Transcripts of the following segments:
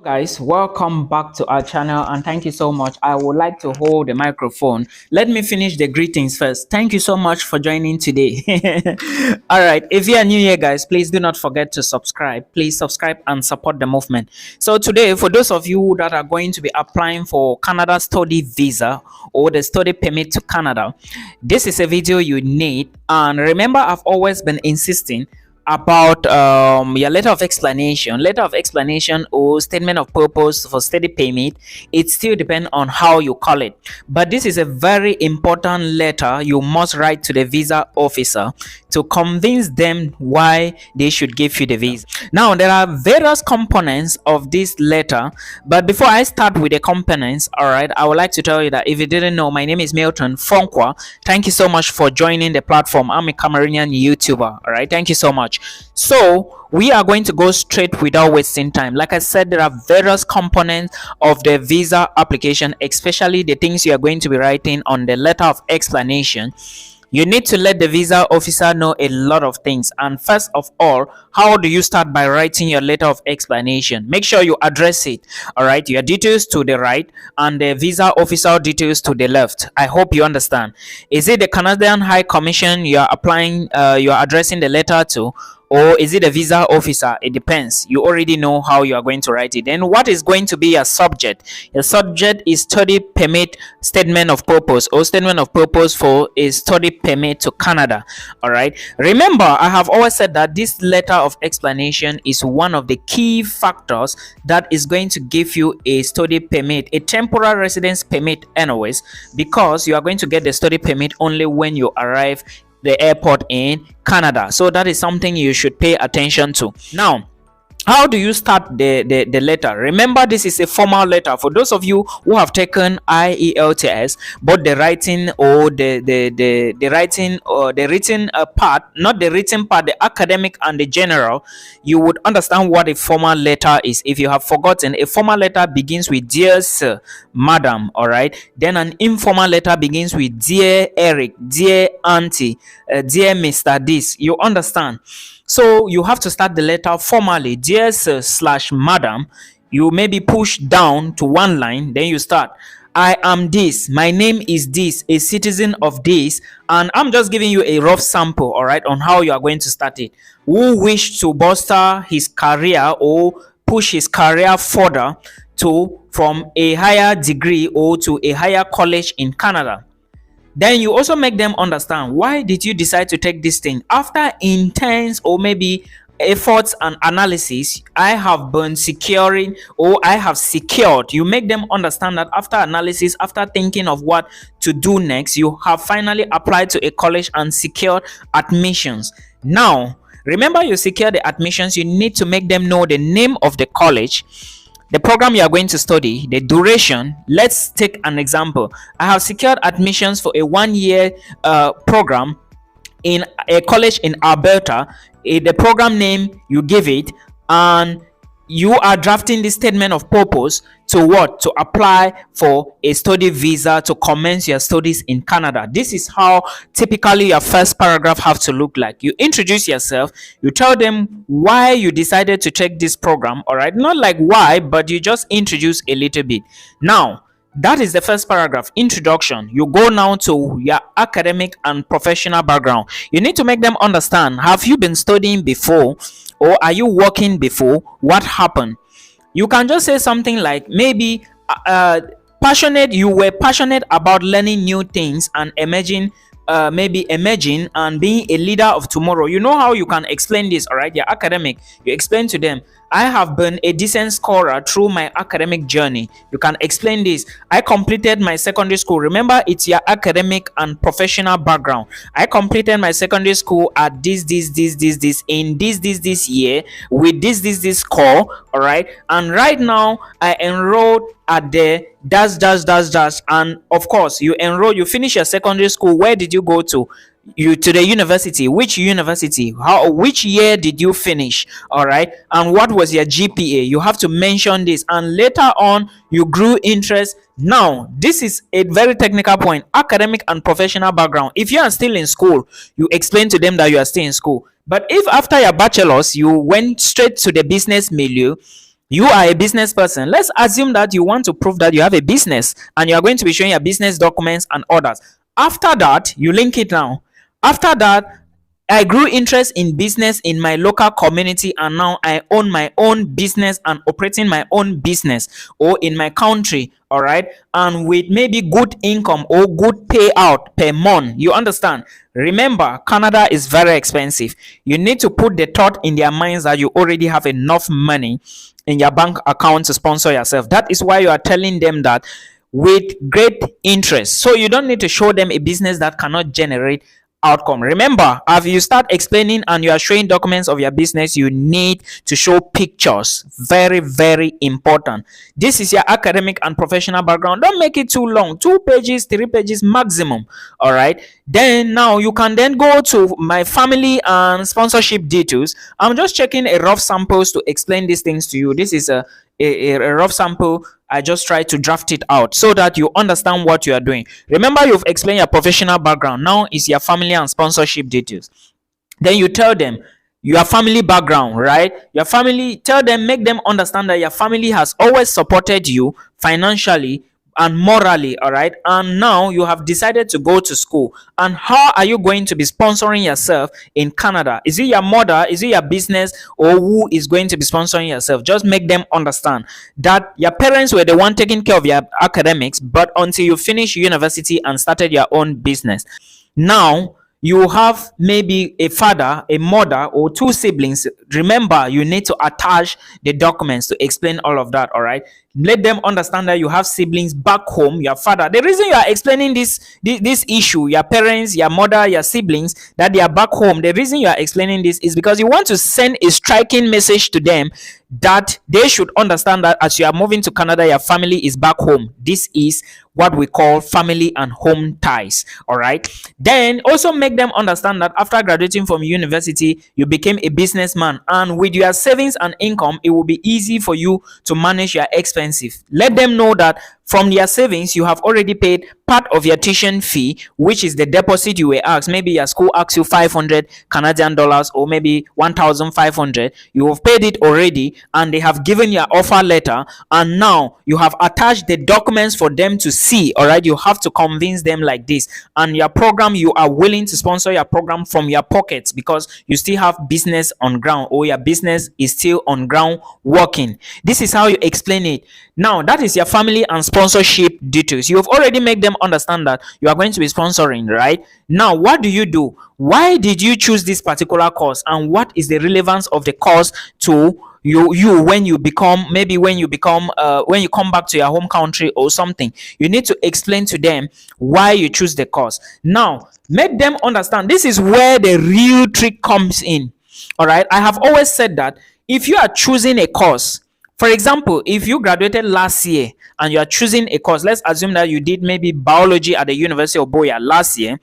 Guys, welcome back to our channel and thank you so much. I would like to hold the microphone. Let me finish the greetings first. Thank you so much for joining today. All right, if you are new here, guys, please do not forget to subscribe. Please subscribe and support the movement. So today, for those of you that are going to be applying for Canada study visa or the study permit to Canada, this is a video you need. And remember, I've always been insisting about your letter of explanation or statement of purpose for study permit. It still depends on how you call it, but this is a very important letter you must write to the visa officer to convince them why they should give you the visa. Now there are various components of this letter, but before I start with the components, all right, I would like to tell you that if you didn't know, my name is Milton Fonkwa. Thank you so much for joining the platform. I'm a Cameroonian YouTuber. All right, thank you so much. So we are going to go straight without wasting time. Like I said, there are various components of the visa application, especially the things you are going to be writing on the letter of explanation. You need to let the visa officer know a lot of things. And first of all, how do you start by writing your letter of explanation? Make sure you address it, all right, your details to the right and the visa officer details to the left. I hope you understand. Is it the Canadian High Commission you are applying, you are addressing the letter to, or is it a visa officer? It depends. You already know how you are going to write it. Then what is going to be your subject? Your subject is study permit statement of purpose, or statement of purpose for a study permit to Canada. All right, remember, I have always said that this letter of explanation is one of the key factors that is going to give you a study permit, a temporary residence permit anyways, because you are going to get the study permit only when you arrive the airport in Canada. So that is something you should pay attention to. Now, how do you start the letter? Remember, this is a formal letter. For those of you who have taken IELTS, both the writing or the writing or the written part, not the written part, the academic and the general, you would understand what a formal letter is. If you have forgotten, a formal letter begins with dear sir, madam, all right. Then an informal letter begins with dear Eric, dear auntie, dear Mr. This. You understand? So you have to start the letter formally, dear sir / madam. You maybe push down to one line, then you start. I am this, my name is this, a citizen of this, and I'm just giving you a rough sample, all right, on how you are going to start it. Who wish to bolster his career or push his career further to from a higher degree or to a higher college in Canada. Then you also make them understand, why did you decide to take this thing? After intense or maybe efforts and analysis, I have been securing, or I have secured. You make them understand that after analysis, after thinking of what to do next, you have finally applied to a college and secured admissions. Now, remember, you secure the admissions, you need to make them know the name of the college, the program you are going to study, the duration. Let's take an example. I have secured admissions for a 1-year program in a college in Alberta. The program name, you give it, and you are drafting the statement of purpose to what? To apply for a study visa to commence your studies in Canada. This is how typically your first paragraph have to look like. You introduce yourself, you tell them why you decided to take this program, all right? Not like why, but you just introduce a little bit. Now, that is the first paragraph, introduction. You go now to your academic and professional background. You need to make them understand, have you been studying before, or are you working before? What happened? You can just say something like, maybe you were passionate about learning new things and emerging and being a leader of tomorrow. You know how you can explain this, all right? Your academic, you explain to them, I have been a decent scorer through my academic journey. You can explain this. I completed my secondary school. Remember, it's your academic and professional background. I completed my secondary school at this in this year with this score, all right? And right now I enrolled at the dash, and of course you finish your secondary school. Where did you go to? To the university. Which university? Which year did you finish? All right, and what was your GPA? You have to mention this, and later on you grew interest. Now this is a very technical point, academic and professional background. If you are still in school, you explain to them that you are still in school. But if after your bachelor's you went straight to the business milieu, You are a business person. Let's assume that you want to prove that you have a business and you are going to be showing your business documents and others. After that, you link it now. After that, I grew interest in business in my local community, and now I own my own business and operating my own business or in my country. All right. And with maybe good income or good payout per month. You understand? Remember, Canada is very expensive. You need to put the thought in their minds that you already have enough money in your bank account to sponsor yourself. That is why you are telling them that with great interest. So you don't need to show them a business that cannot generate outcome. Remember, as you start explaining and you are showing documents of your business, you need to show pictures. Very, very important. This is your academic and professional background. Don't make it too long. 2 pages, 3 pages maximum. All right. Then now you can then go to my family and sponsorship details. I'm just checking a rough samples to explain these things to you. This is a rough sample. I just try to draft it out so that you understand what you are doing. Remember, you've explained your professional background. Now is your family and sponsorship details. Then you tell them your family background, right? Your family, tell them, make them understand that your family has always supported you financially and morally. All right. And now you have decided to go to school. And how are you going to be sponsoring yourself in Canada? Is it your mother? Is it your business? Or who is going to be sponsoring yourself? Just make them understand that your parents were the one taking care of your academics, but until you finish university and started your own business, now you have maybe a father, a mother, or two siblings. Remember, you need to attach the documents to explain all of that. All right. Let them understand that you have siblings back home, your father. The reason you are explaining this issue, your parents, your mother, your siblings, that they are back home, the reason you are explaining this is because you want to send a striking message to them that they should understand that as you are moving to Canada, your family is back home. This is what we call family and home ties. All right. Then also make them understand that after graduating from university, you became a businessman, and with your savings and income, it will be easy for you to manage your expenses. Let them know that from your savings, you have already paid part of your tuition fee, which is the deposit you were asked. Maybe your school asks you 500 Canadian dollars or maybe 1,500. You have paid it already, and they have given your offer letter. And now you have attached the documents for them to see. All right, you have to convince them like this. And your program, you are willing to sponsor your program from your pockets because you still have business on ground, or your business is still on ground working. This is how you explain it. Now that is your family and sponsorship details. You have already made them understand that you are going to be sponsoring, right? Now what do you do? Why did you choose this particular course, and what is the relevance of the course to you when you become, maybe when you become when you come back to your home country or something? You need to explain to them why you choose the course. Now make them understand. This is where the real trick comes in. All right, I have always said that if you are choosing a course, for example, if you graduated last year and you are choosing a course, let's assume that you did maybe biology at the University of Boya last year,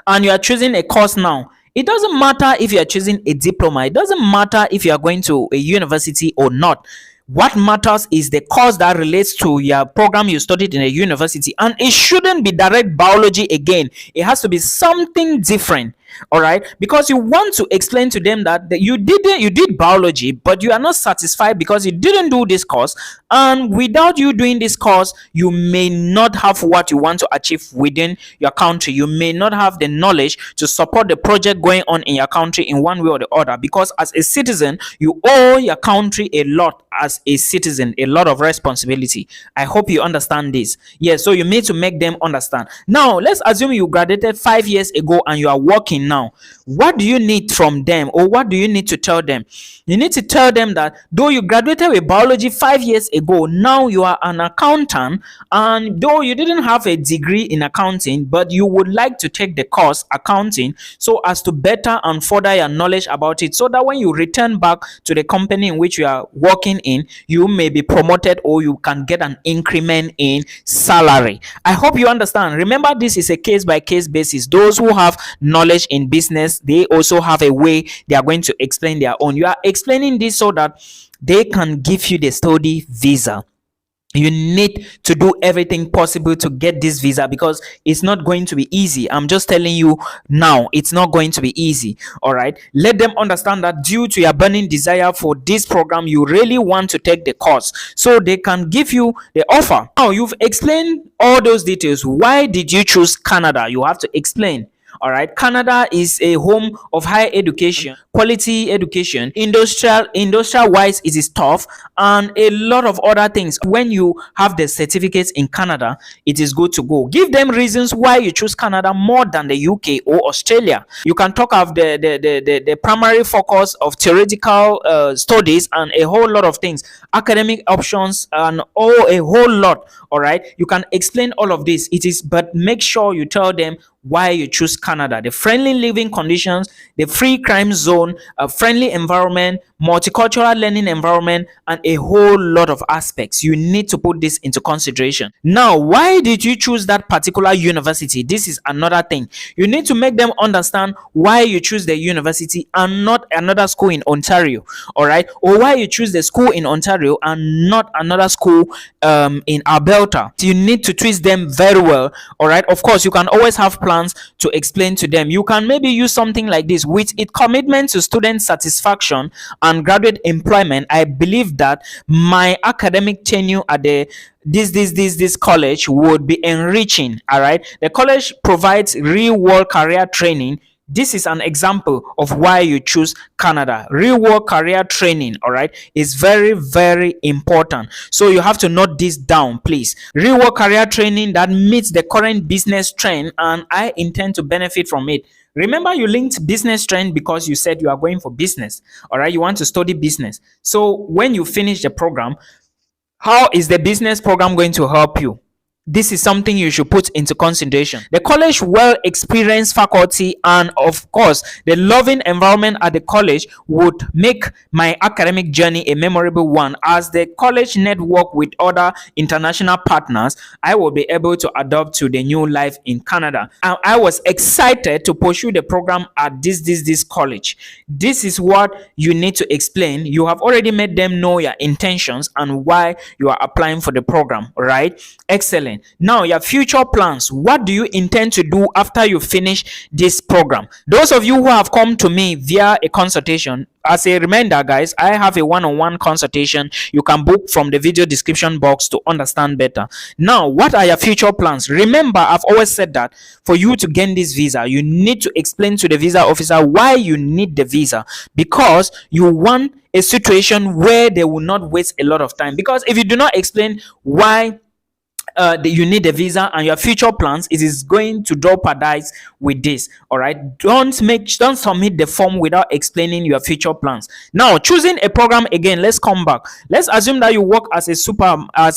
and you are choosing a course now. It doesn't matter if you are choosing a diploma. It doesn't matter if you are going to a university or not. What matters is the course that relates to your program you studied in a university, and it shouldn't be direct biology again. It has to be something different. All right, because you want to explain to them that you did biology, but you are not satisfied because you didn't do this course, and without you doing this course, you may not have what you want to achieve within your country. You may not have the knowledge to support the project going on in your country in one way or the other, because as a citizen, you owe your country a lot. As a citizen, a lot of responsibility. I hope you understand this. Yes, so you need to make them understand. Now let's assume you graduated 5 years ago and you are working now. What do you need from them, or what do you need to tell them? You need to tell them that though you graduated with biology 5 years ago, now you are an accountant, and though you didn't have a degree in accounting, but you would like to take the course accounting so as to better and further your knowledge about it, so that when you return back to the company in which you are working in, you may be promoted, or you can get an increment in salary. I hope you understand. Remember, this is a case by case basis. Those who have knowledge in business, they also have a way they are going to explain their own. You are explaining this so that they can give you the study visa. You need to do everything possible to get this visa, because it's not going to be easy. I'm just telling you now, it's not going to be easy. All right, let them understand that due to your burning desire for this program, you really want to take the course, so they can give you the offer. Now you've explained all those details. Why did you choose Canada? You have to explain. All right, Canada is a home of higher education, quality education. Industrial wise, it is tough, and a lot of other things. When you have the certificates in Canada, it is good to go. Give them reasons why you choose Canada more than the UK or Australia. You can talk of the primary focus of theoretical studies and a whole lot of things, academic options, and a whole lot. All right, you can explain all of this. It is, but make sure you tell them why you choose Canada: the friendly living conditions, the free crime zone, a friendly environment, multicultural learning environment, and a whole lot of aspects. You need to put this into consideration. Now, why did you choose that particular university? This is another thing. You need to make them understand why you choose the university and not another school in Ontario. All right, or why you choose the school in Ontario and not another school in Alberta. You need to twist them very well. All right, of course, you can always have plans to explain to them. You can maybe use something like this: with its commitment to student satisfaction and graduate employment, I believe that my academic tenure at the this college would be enriching. All right, the college provides real world career training. This is an example of why you choose Canada. Real world career training, all right, is very, very important. So you have to note this down, please. Real world career training that meets the current business trend, and I intend to benefit from it. Remember, you linked business trend because you said you are going for business. All right, you want to study business. So when you finish the program, how is the business program going to help you? This is something you should put into consideration. The college well experienced faculty and of course the loving environment at the college would make my academic journey a memorable one. As the college network with other international partners, I will be able to adapt to the new life in Canada. And I was excited to pursue the program at this college. This is what you need to explain. You have already made them know your intentions and why you are applying for the program, right? Excellent. Now, your future plans. What do you intend to do after you finish this program? Those of you who have come to me via a consultation, as a reminder, guys, I have a one-on-one consultation. You can book from the video description box to understand better. Now, what are your future plans? Remember, I've always said that for you to gain this visa, you need to explain to the visa officer why you need the visa, because you want a situation where they will not waste a lot of time. Because if you do not explain why you need a visa and your future plans, it is going to jeopardize with this. All right, don't submit the form without explaining your future plans. Now, choosing a program again, let's come back. Let's assume that you work as a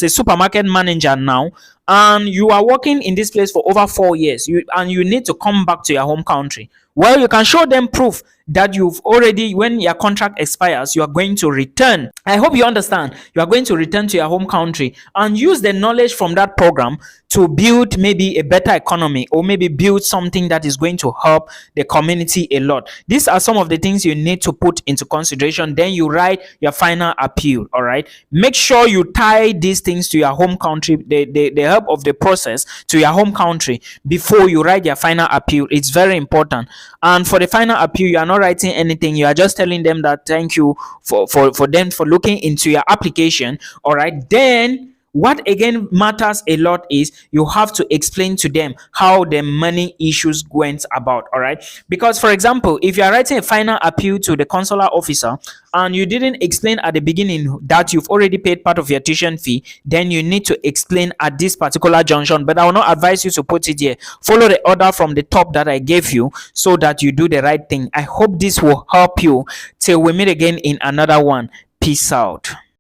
supermarket manager now, and you are working in this place for over 4 years, and you need to come back to your home country. Well, you can show them proof that you've already, when your contract expires, you are going to return. I hope you understand. You are going to return to your home country and use the knowledge from that program to build maybe a better economy, or maybe build something that is going to help the community a lot. These are some of the things you need to put into consideration. Then you write your final appeal. All right, make sure you tie these things to your home country, the help of the process to your home country before you write your final appeal. It's very important. And for the final appeal, you are not writing anything. You are just telling them that thank you for them for looking into your application. All right, then what again matters a lot is you have to explain to them how the money issues went about. All right, because for example, if you are writing a final appeal to the consular officer and you didn't explain at the beginning that you've already paid part of your tuition fee, then you need to explain at this particular junction. But I will not advise you to put it here. Follow the order from the top that I gave you so that you do the right thing. I hope this will help you. Till we meet again in another one. Peace out.